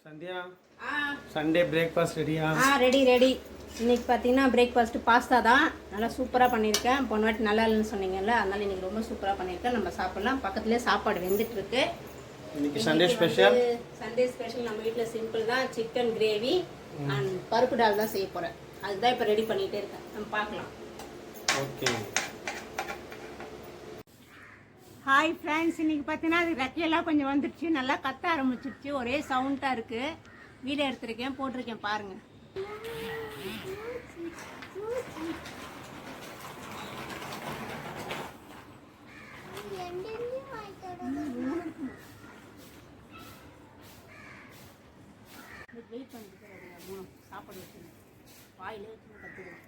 Sandhya Sunday breakfast ரெடியா? Ready. இன்னைக்கு பார்த்தீங்கன்னா பிரேக்ஃபாஸ்ட் பாஸ்தா தான். நல்லா சூப்பராக பண்ணியிருக்கேன். போன வாட்டி நல்லா இல்லைன்னு சொன்னீங்கல்ல, அதனால இன்னைக்கு ரொம்ப சூப்பராக பண்ணியிருக்கேன். நம்ம சாப்பிடலாம். பக்கத்துலேயே சாப்பாடு வெந்துட்டு இருக்கு. இன்னைக்கு சண்டே ஸ்பெஷல். சண்டே ஸ்பெஷல் நம்ம வீட்டில் சிம்பிள் தான். சிக்கன் கிரேவி அண்ட் பருப்பு டால் தான் செய்ய போகிறேன். அதுதான் இப்போ ரெடி பண்ணிகிட்டே இருக்கேன். நம்ம பார்க்கலாம். ஓகே. ஹாய் ஃப்ரெண்ட்ஸ், இன்றைக்கி பார்த்தீங்கன்னா அது ரெக்கையெல்லாம் கொஞ்சம் வந்துடுச்சு. நல்லா கத்த ஆரம்பிச்சிருச்சு. ஒரே சவுண்டாக இருக்குது. வீடியோ எடுத்திருக்கேன், போட்டிருக்கேன் பாருங்கள். வெயிட் பண்ணிட்டு சாப்பாடு வச்சு வாயிலே வச்சு கற்றுக்கணும்.